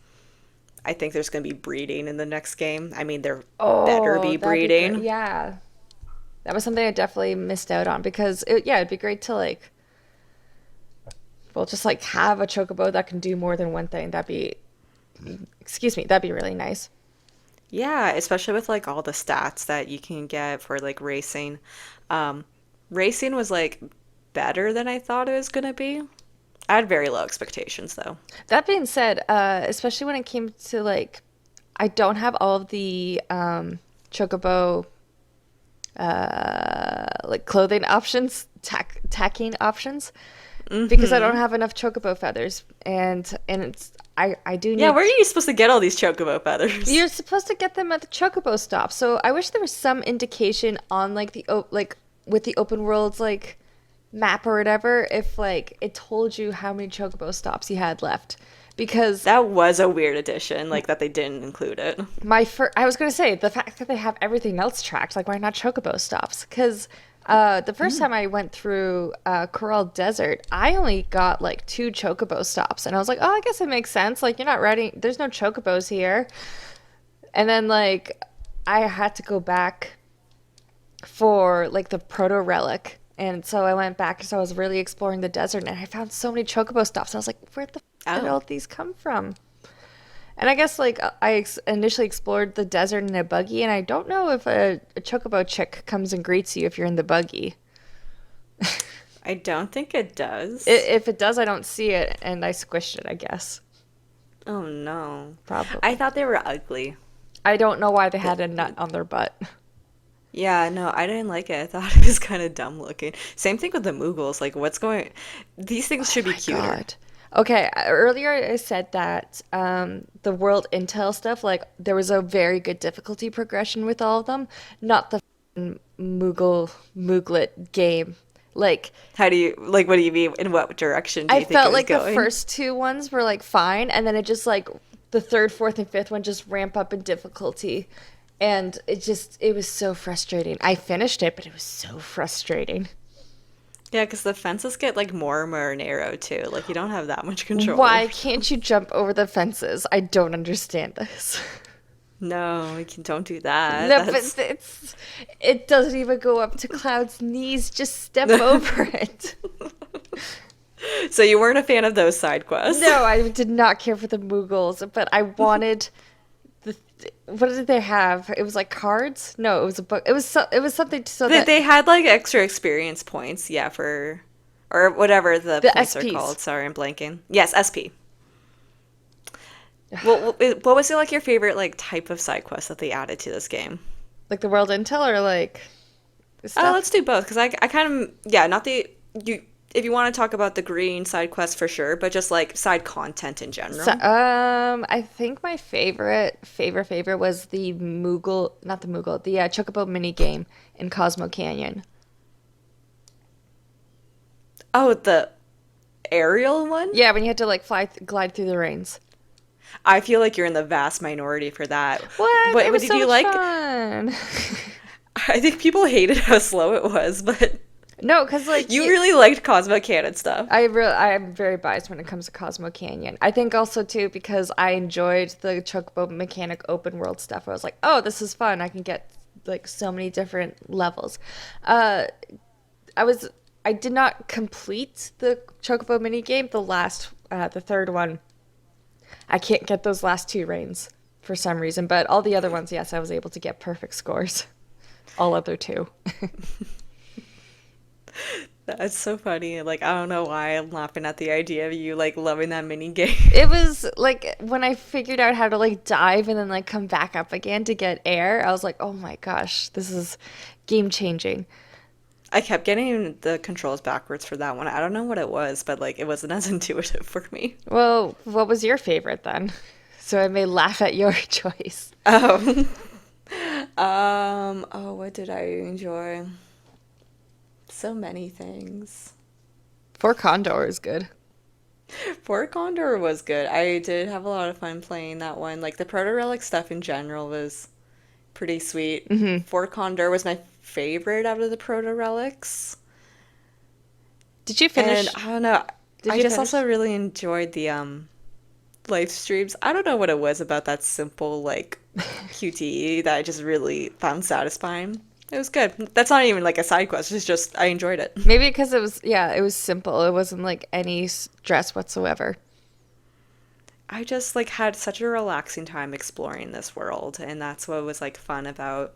I think there's going to be breeding in the next game. I mean, there better Oh, be that'd be great. breeding. Yeah. That was something I definitely missed out on because yeah, it'd be great to like well just like have a chocobo that can do more than one thing. That'd be excuse me, that'd be really nice. Yeah, especially with like all the stats that you can get for like racing. Um, Racing was like better than I thought it was going to be. I had very low expectations though. That being said, especially when it came to like I don't have all of the chocobo like clothing options, tacking options, because I don't Mm-hmm. have enough chocobo feathers, and it's I do Yeah, need. where are you supposed to get all these chocobo feathers? You're supposed to get them at the chocobo stop, so I wish there was some indication on like like with the open worlds like map or whatever if like it told you how many chocobo stops you had left, because That was a weird addition, like that they didn't include it. I was gonna say the fact that they have everything else tracked, like why not chocobo stops? Because the first time I went through Coral Desert, I only got like two chocobo stops, and I was like, oh, I guess it makes sense. Like you're not ready. There's no chocobos here. And then like I had to go back for like the proto relic. And so I went back because I was really exploring the desert and I found so many chocobo stops. I was like, where the did Oh, all these come from? And I guess like initially explored the desert in a buggy, and I don't know if a chocobo chick comes and greets you if you're in the buggy. I don't think it does. If it does, I don't see it, and I squished it, I guess. Oh no. I Probably. thought they were ugly. I don't know why they The, had a nut on their butt. yeah, no, I didn't like it. I thought it was kind of dumb looking. Same thing with the Moogles. Like, what's going... These things Oh should be my cuter. God. Okay, earlier I said that the world intel stuff, like there was a very good difficulty progression with all of them, not the Mooglet game. Like How do you... Like, what do you mean? In what direction do I you think it felt was like the going? first two ones were like fine, and then it just like the third, fourth, and fifth one just ramp up in difficulty, and it was so frustrating. I finished it, but it was so frustrating. Yeah, because the fences get, like, more and more narrow, too. Like, you don't have that much control Why over them. can't you jump over the fences? I don't understand this. No, you can, don't do that. No, but That's... it doesn't even go up to Cloud's knees. Just step over it. So you weren't a fan of those side quests? No, I did not care for the Moogles, but I wanted the what did they have? It was like cards? No, it was a book. It was something so They, that they had, like, extra experience points, yeah, for... Or whatever the the points are SPs, called. Sorry, I'm blanking. Yes, SP. What was it like your favorite like type of side quest that they added to this game? like the world intel or like the Let's stuff. do both because I kind of yeah, not the you if you want to talk about the green side quest for sure, but just like side content in So, general. I think my favorite was the Moogle, not the Moogle, the Chocobo mini game in Cosmo Canyon. Oh, the aerial one? Yeah, when you had to like glide through the rains. I feel like you're in the vast minority for that. What? It What was did so you much like? fun. I think people hated how slow it was, but No, because like you really liked Cosmo Cannon stuff. I'm very biased when it comes to Cosmo Canyon. I think also too because I enjoyed the Chocobo mechanic open world stuff. I was like, oh, this is fun. I can get like so many different levels. Uh, I was I did not complete the Chocobo mini game. The third one. I can't get those last two reigns for some reason, but all the other ones, yes, I was able to get perfect scores. All other two. That's so funny. Like I don't know why I'm laughing at the idea of you like loving that mini game. It was like when I figured out how to like dive and then like come back up again to get air, I was like, oh my gosh, this is game changing. I kept getting the controls backwards for that one. I don't know what it was, but like it wasn't as intuitive for me. Well, what was your favorite then? So I may laugh at your choice. Oh. Oh, what did I enjoy? So many things. For Condor is good. Fort Condor was good. I did have a lot of fun playing that one. Like the Proto Relic stuff in general was pretty sweet. Hmm. Fort Condor was my favorite out of the Proto Relics. Did you And finish? I don't know, Did I you just finish? also really enjoyed the live streams. I don't know what it was about that simple like QTE that I just really found satisfying. It was good. That's not even like a side quest. It's just I enjoyed it. Maybe because it was, yeah, it was simple. It wasn't like any stress whatsoever. I just like had such a relaxing time exploring this world, and that's what was like fun about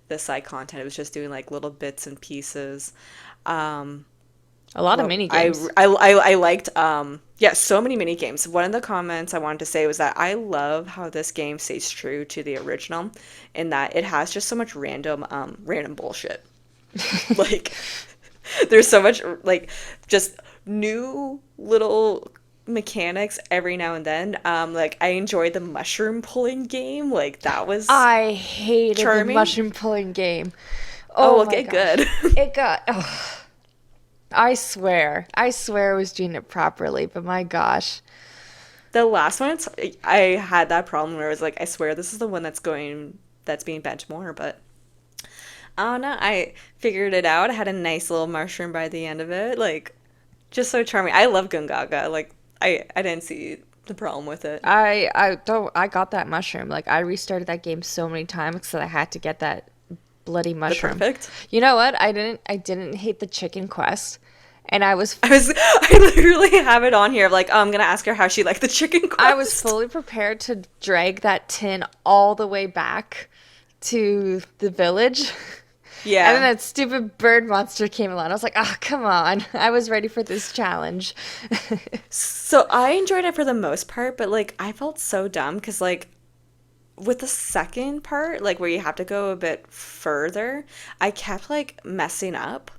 the side content. It was just doing like little bits and pieces. Um, A lot of Well, mini I games. I I liked yeah, so many mini games. One of the comments I wanted to say was that I love how this game stays true to the original in that it has just so much random bullshit. Like there's so much like just new little mechanics every now and then. Like I enjoyed the mushroom pulling game. Like that was I hated the charming. mushroom pulling game. Oh, Oh well, my get good. gosh. It got. Oh, I swear I was doing it properly, but my gosh. The last one, I had that problem where I was like, I swear this is the one that's being bent more, but oh no, I figured it out. I had a nice little mushroom by the end of it. Like, just so charming. I love Gungaga. Like, I didn't see the problem with it. I got that mushroom. Like I restarted that game so many times because I had to get that bloody The mushroom. perfect. You know what? I didn't hate the chicken quest. And I literally have it on here. Like, oh, I'm gonna ask her how she liked the chicken I was quest. fully prepared to drag that tin all the way back to the village. And then Yeah. that stupid bird monster came along. I was like, oh, come on. I was ready for this challenge. So I enjoyed it for the most part, but like I felt so dumb because like with the second part, like where you have to go a bit further, I kept like messing up.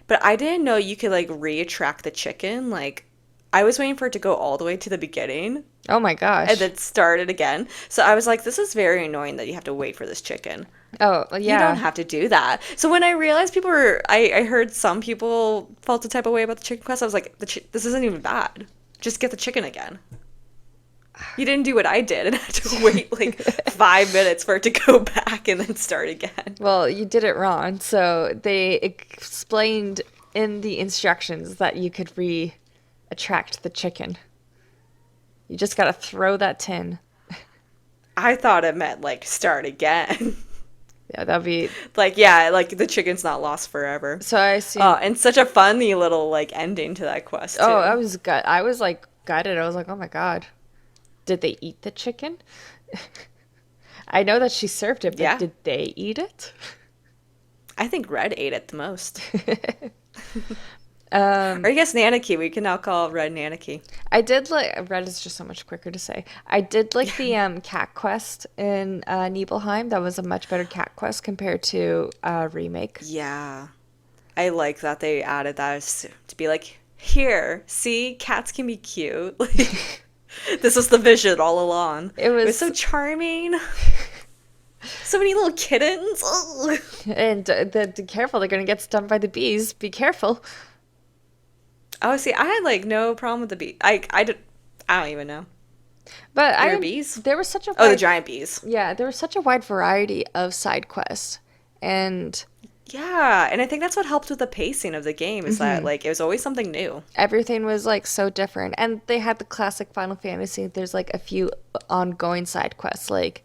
But I didn't know you could like reattract the chicken. Like I was waiting for it to go all the way to the beginning Oh my and gosh. then start it again. So I was like, this is very annoying that you have to wait for this chicken. Oh, well, You don't yeah. have to do that. So when I realized I heard some people felt the type of way about the chicken quest, I was like, this isn't even bad. Just get the chicken again. You didn't do what I did and had to wait like 5 minutes for it to go back and then start again. Well, you did it wrong. So they explained in the instructions that you could re-attract the chicken. You just gotta throw that tin. I thought it meant like start again. Yeah, that'd be. Like, yeah, like the chicken's not lost forever. So I assume. And such a funny little like ending to that quest Oh, too. I was like gutted. I was like, oh my God. Did they eat the chicken? I know that she served it, but Yeah, did they eat it? I think Red ate it the most. Um, Or I guess Nanaki. We can now call Red Nanaki. I did like red is just so much quicker to say. I did like the cat quest in Nibelheim. That was a much better cat quest compared to remake. Yeah, I like that they added that to be like, here, see, cats can be cute. Like, this was the vision all along. It It was was, so charming. So many little kittens. Ugh. and careful, they're gonna get stung by the bees. Be careful. Oh, see, I had like no problem with the bee. I don't even know. But There are bees? there was such a Oh, the wide, giant bees. yeah, there was such a wide variety of side quests, and Yeah, and I think that's what helped with the pacing of the game is that like it was always something new. everything was like so different. And they had the classic Final Fantasy. There's like a few ongoing side quests, like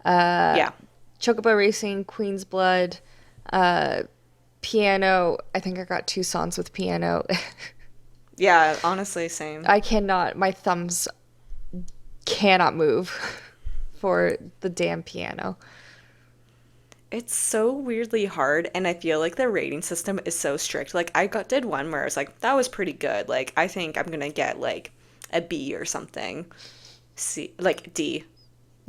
Yeah. Chocobo Racing, Queen's Blood, uh, Piano. I think I got two songs with piano. Yeah, honestly, same. I cannot. My thumbs cannot move for the damn piano. It's so weirdly hard, and I feel like the rating system is so strict. Like did one where I was like, that was pretty good. Like I think I'm gonna get like a B or something. C like D.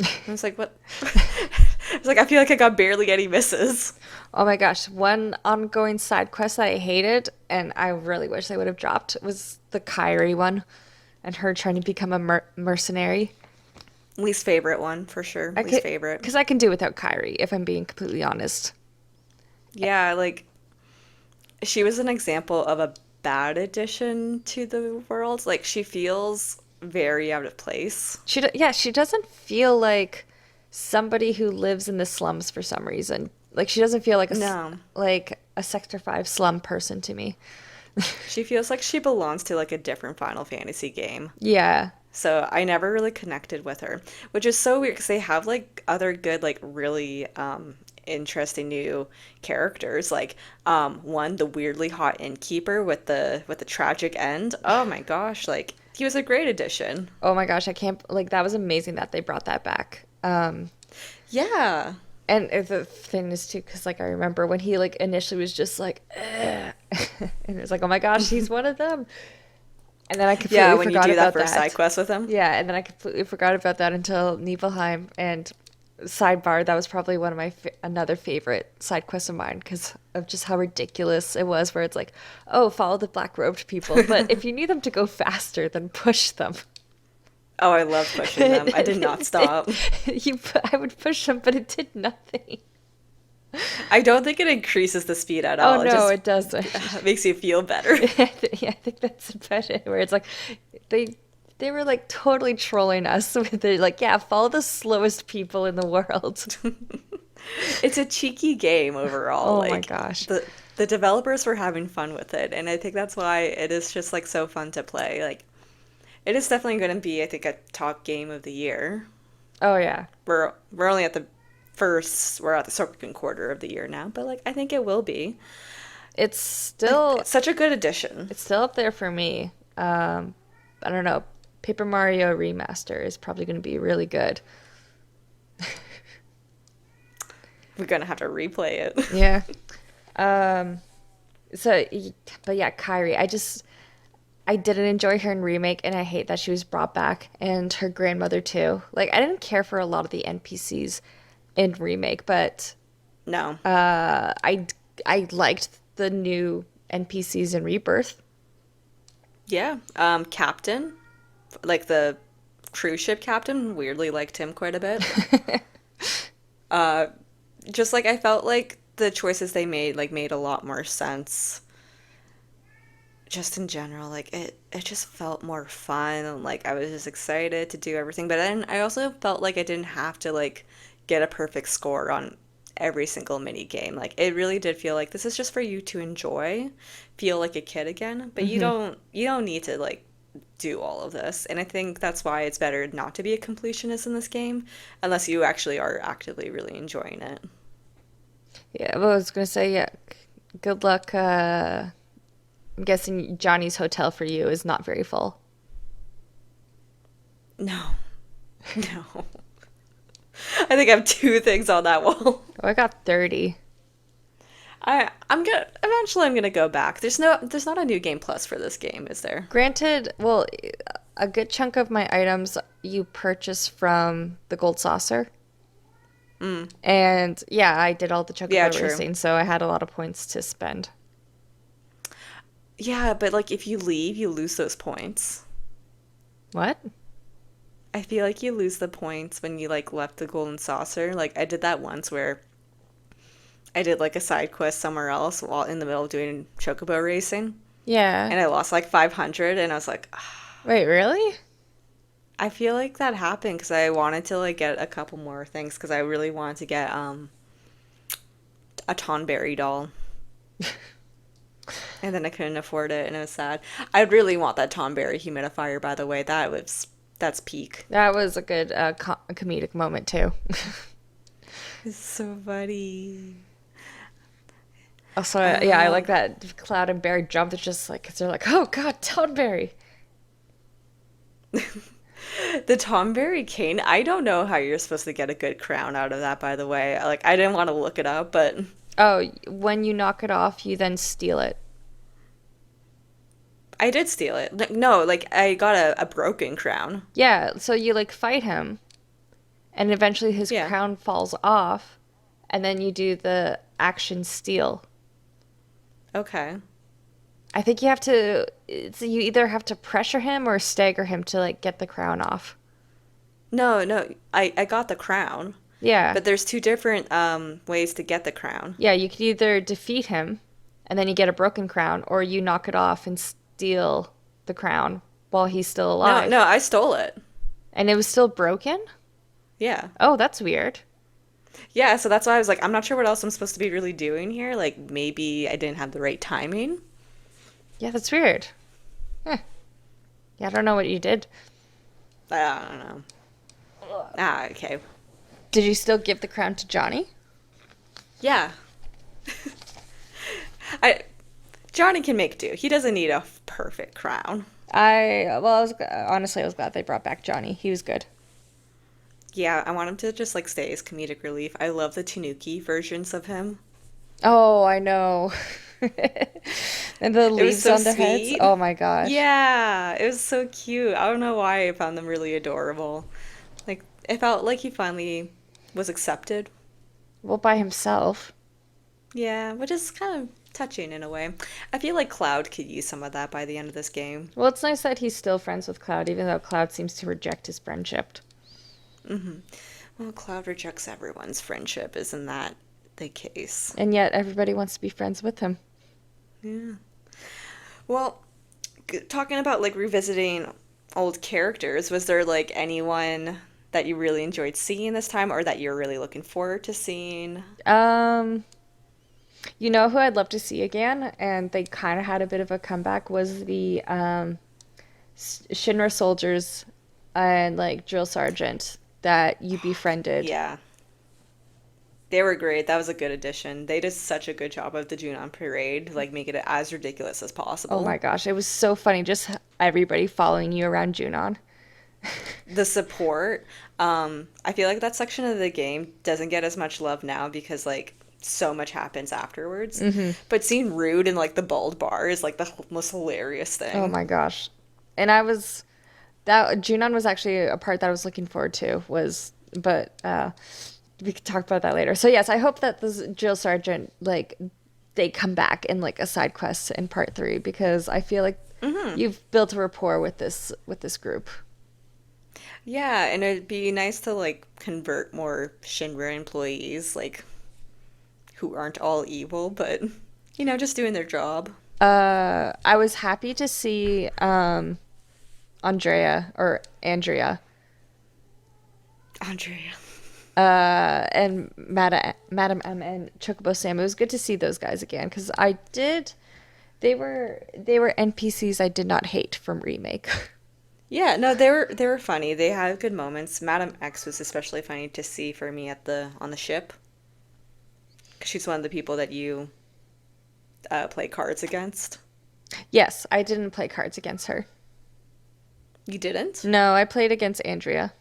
I was like, what? I was like, I feel like I got barely any misses. Oh my gosh, one ongoing side quest that I hated and I really wish they would have dropped was the Kyrie one and her trying to become a mercenary. Least favorite one for sure. I Least could, favorite. because I can do without Kyrie, if I'm being completely honest. Yeah, like she was an example of a bad addition to the world. Like she feels very out of place. Yeah, she doesn't feel like somebody who lives in the slums for some reason. Like she doesn't feel like No. like a Sector 5 slum person to me. She feels like she belongs to like a different Final Fantasy game. Yeah. So I never really connected with her, which is so weird because they have like other good, like really interesting new characters. Like one, the weirdly hot innkeeper with the tragic end. Oh my gosh, like he was a great addition. Oh my gosh, I can't like that was amazing that they brought that back. Yeah. And the thing is too, because like I remember when he like initially was just like, "Ugh," and it was like, oh my gosh, he's one of them. And then I Yeah, completely when you forgot do that about first side that. quest with him. Yeah, and then I completely forgot about that until Nibelheim. And sidebar, that was probably one of my another favorite side quests of mine because of just how ridiculous it was. Where it's like, oh, follow the black robed people, but if you need them to go faster, then push them. Oh, I love pushing them. I did not stop. I would push them, but it did nothing. I don't think it increases the speed at Oh all. It no, just it doesn't. makes you feel better. Yeah, I think that's about it. Where it's like they they were like totally trolling us with it. Like, yeah, follow the slowest people in the world. It's a cheeky game overall. Oh my Like gosh. the developers were having fun with it, and I think that's why it is just like so fun to play. Like it is definitely going to be, I think, a top game of the year. Oh yeah. We're only at the we're at the second quarter of the year now, but like I think it will be. It's Like still it's such a good addition. it's still up there for me. I don't know. Paper Mario Remaster is probably going to be really good. We're gonna have to replay it. Yeah. Um, but yeah, Kyrie, I didn't enjoy her in remake, and I hate that she was brought back, and her grandmother too. Like, I didn't care for a lot of the NPCs in remake, but No. I liked the new NPCs in Rebirth. Yeah. Captain, like the cruise ship captain, weirdly liked him quite a bit. Uh, just like I felt like the choices they made like made a lot more sense. Just in general, like it just felt more fun. And, like I was just excited to do everything, but then I also felt like I didn't have to like get a perfect score on every single mini game. Like it really did feel like this is just for you to enjoy, feel like a kid again, but Hmm. you don't need to like do all of this. And I think that's why it's better not to be a completionist in this game unless you actually are actively really enjoying it. Yeah, well, I was gonna say, yeah, good luck. I'm guessing Johnny's hotel for you is not very full. No. No. I think I have two things on that wall. Oh, I got 30. I'm gonna go back. There's not a new game plus for this game, is there? Granted, well, a good chunk of my items you purchase from the Gold Saucer. Mm. And yeah, I did all the Yeah, chocobo true. racing, so I had a lot of points to spend. Yeah, but like if you leave, you lose those points. What? I feel like you lose the points when you like left the golden saucer. Like I did that once where I did like a side quest somewhere else while in the middle of doing chocobo racing, Yeah. and I lost like 500, and I was like, Wait, really? I feel like that happened because I wanted to like get a couple more things because I really wanted to get a Tonberry doll. And then I couldn't afford it and it was sad. I really want that Tonberry humidifier, by the way. That's peak. That was a good comedic moment too. It's so funny. Also, yeah, I Uh like that Cloud and Barry jump. It's just like, 'cause they're like, oh God, Toadberry. the Tonberry cane, I don't know how you're supposed to get a good crown out of that, by the way. Like I didn't want to look it up, but Oh, when you knock it off, you then steal it. I did steal it. No, like I got a broken crown. Yeah, so you like fight him, and eventually his Yeah. crown falls off, and then you do the action steal. Okay. I think you have to, you either have to pressure him or stagger him to like get the crown off. No, no, I got the crown. Yeah. But there's two different ways to get the crown. Yeah, you could either defeat him and then you get a broken crown, or you knock it off and steal the crown while he's still No, alive. no, I stole it. And it was still broken? Yeah. Oh, that's weird. Yeah, so that's why I was like, I'm not sure what else I'm supposed to be really doing here. Like, maybe I didn't have the right timing. Yeah, that's weird. Huh. Yeah, I don't know what you did. I don't know. Ah, okay. Did you still give the crown to Johnny? Yeah. I Johnny can make do. He doesn't need a perfect crown. Honestly, I was glad they brought back Johnny. He was good. Yeah, I want him to just like stay as comedic relief. I love the Tanuki versions of him. Oh, I know. And the It was leaves so on their heads. sweet. Oh my gosh. Yeah, it was so cute. I don't know why I found them really adorable. Like, it felt like he finally was accepted. Well, by himself. Yeah, which is kind of touching in a way. I feel like Cloud could use some of that by the end of this game. Well, it's nice that he's still friends with Cloud, even though Cloud seems to reject his friendship. Well, Cloud rejects everyone's friendship, isn't that the case? And yet everybody wants to be friends with him. Yeah. Well, talking about like revisiting old characters, was there like anyone that you really enjoyed seeing this time or that you're really looking forward to seeing? Um, you know who I'd love to see again, and they kind of had a bit of a comeback, was the Shinra soldiers and like drill sergeant that you befriended. Yeah. They were great. That was a good addition. They did such a good job of the Junon parade, like making it as ridiculous as Oh possible. my gosh, it was so funny just everybody following you around Junon. The support, I feel like that section of the game doesn't get as much love now because like so much happens afterwards. But seeing Rude in like the bald bar is like the most hilarious Oh thing. my gosh. And I was that Junon was actually a part that I was looking forward to was but we could talk about that later. So yes, I hope that this drill sergeant like they come back in like a side quest in part 3 because I feel like you've built a rapport with this group. Yeah, and it'd be nice to like convert more Shinra employees, like who aren't all evil, but just doing their job. I was happy to see Andrea Andrea. and Madam M and Chocobo Sam. It was good to see those guys again because I did. They were NPCs I did not hate from remake. Yeah, no, they were funny. They had good moments. Madam X was especially funny to see for me at the on the ship. 'Cause she's one of the people that you play cards against. Yes, I didn't play cards against her. You didn't? No, I played against Andrea.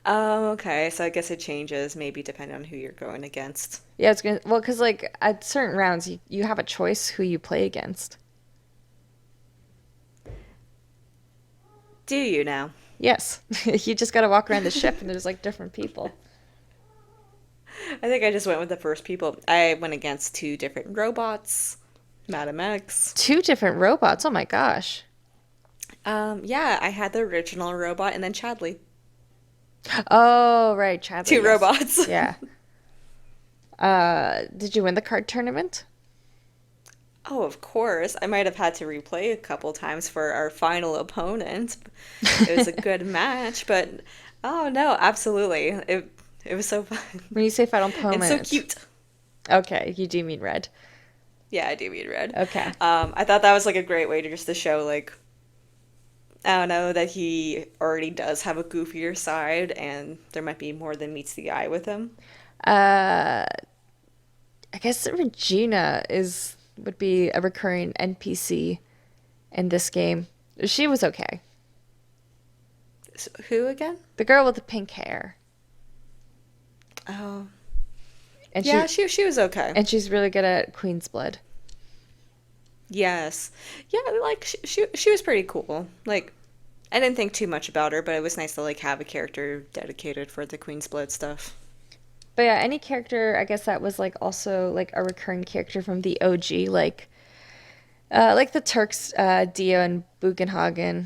Oh, okay. So I guess it changes maybe depending on who you're going against. Yeah, it's gonna well because like at certain rounds you have a choice who you play against. Do you now? Yes, you just gotta walk around the ship and there's like different people. I think I just went with the first people. I went against two different robots, Madam X. Two different robots. Oh my gosh. Yeah, I had the original robot and then Chadley. Oh right, Chadley. Two Yes. robots. Yeah. Did you win the card tournament? Oh, of course. I might have had to replay a couple times for our final opponent. It was a good match, but oh no, absolutely. It was so fun. When you say final And so opponent, cute. okay, you do mean red. Yeah, I do mean red. Okay. I thought that was like a great way to just to show like I don't know that he already does have a goofier side and there might be more than meets the eye with him. Uh, I guess Regina is would be a recurring NPC in this game. She was okay. Who again? The girl with the pink hair, Oh. and Yeah, she was okay. she's really good at Queen's Blood. Yes. Yeah, like she was pretty cool. Like I didn't think too much about her, but it was nice to like have a character dedicated for the Queen's Blood stuff. But yeah, any character I guess that was like also like a recurring character from the OG, like the Turks, Dio and Bugenhagen.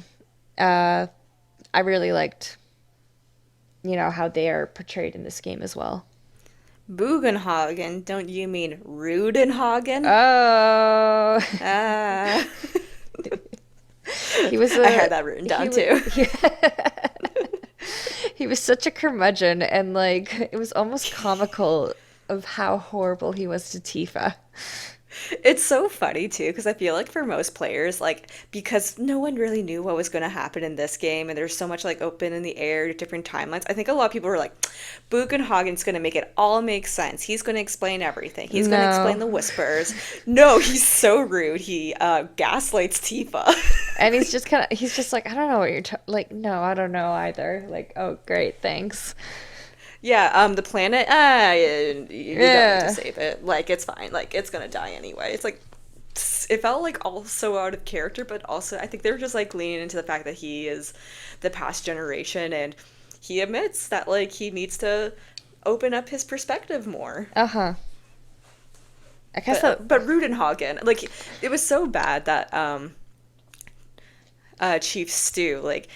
Uh, I really liked, how they are portrayed in this game as well. Bugenhagen, don't you mean Rudenhagen? Oh, Ah. he was I a had that written down too. he was such a curmudgeon, and like it was almost comical of how horrible he was to Tifa. It's so funny too, because I feel like for most players, like because no one really knew what was going to happen in this game, and there's so much like open in the air, different timelines. I think a lot of people were like, Bugenhagen's going to make it all make sense. He's going to explain everything. He's going to No. explain the whispers. No, he's so rude. He gaslights Tifa. And he's just kind of, he's just like, I don't know what you're like, no, I don't know either. Like, oh, great, thanks. Yeah, the planet, you don't need to Yeah. save it. Like, it's fine. Like, it's gonna die anyway. It's like, it felt like also out of character, but also I think they were just like leaning into the fact that he is the past generation and he admits that like he needs to open up his perspective more. Uh-huh. I guess that, But Rudenhagen, like, it was so bad that Chief Stu, like,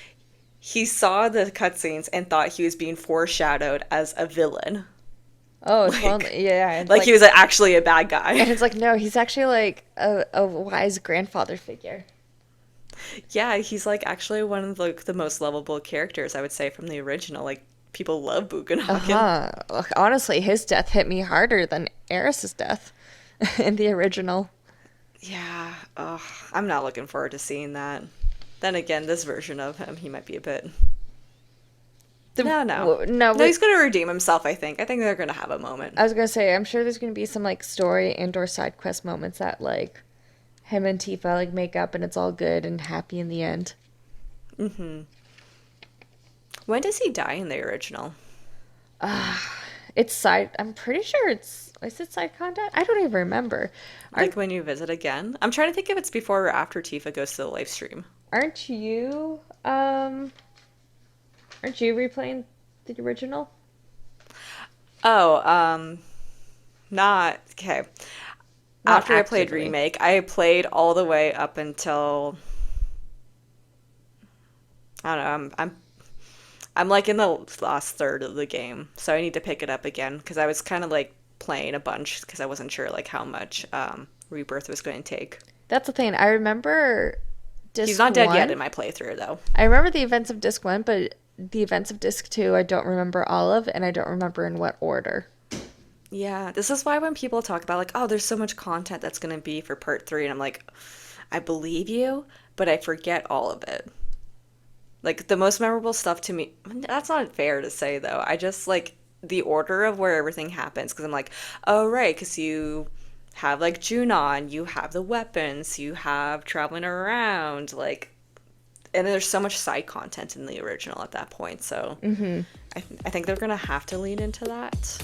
he saw the cutscenes and thought he was being foreshadowed as a villain. oh, Like, totally, yeah. And like he was actually a bad and guy. it's like, no, he's actually like a wise grandfather figure. Yeah, he's like actually one of the most lovable characters I would say from the original. Like people love Bugenhagen. Uh-huh. Look, honestly, his death hit me harder than Eris's death in the original. Yeah, ugh, I'm not looking forward to seeing that. Then again, this version of him, he might be a bit. No. No, No, he's gonna redeem himself, I think. I think they're gonna have a moment. I was gonna say, I'm sure there's gonna be some like story and or side quest moments that like him and Tifa like make up and it's all good and happy in the end. Hmm. When does he die in the original? It's side. I'm pretty sure it's. Is it side content? I don't even remember. Like Aren't when you visit again? I'm trying to think if it's before or after Tifa goes to the live stream. aren't you aren't you replaying the original? Oh, not okay. Not After I played actively. Remake, I played all the way up until I don't know. I'm like in the last third of the game, so I need to pick it up again because I was kind of like playing a bunch because I wasn't sure like how much Rebirth was going to take. That's the thing. I remember He's disc not dead yet one. in my playthrough though. I remember the events of disc one, but the events of disc two, I don't remember all of, and I don't remember in what order. Yeah, this is why when people talk about like, oh, there's so much content that's going to be for part 3 and I'm like, I believe you, but I forget all of it. Like the most memorable stuff to me, that's not fair to say though. I just like the order of where everything happens because I'm like, oh right, because you have like Junon, you have the weapons, you have traveling around, like, and there's so much side content in the original at that point. So Mm-hmm. I think they're gonna have to lean into that.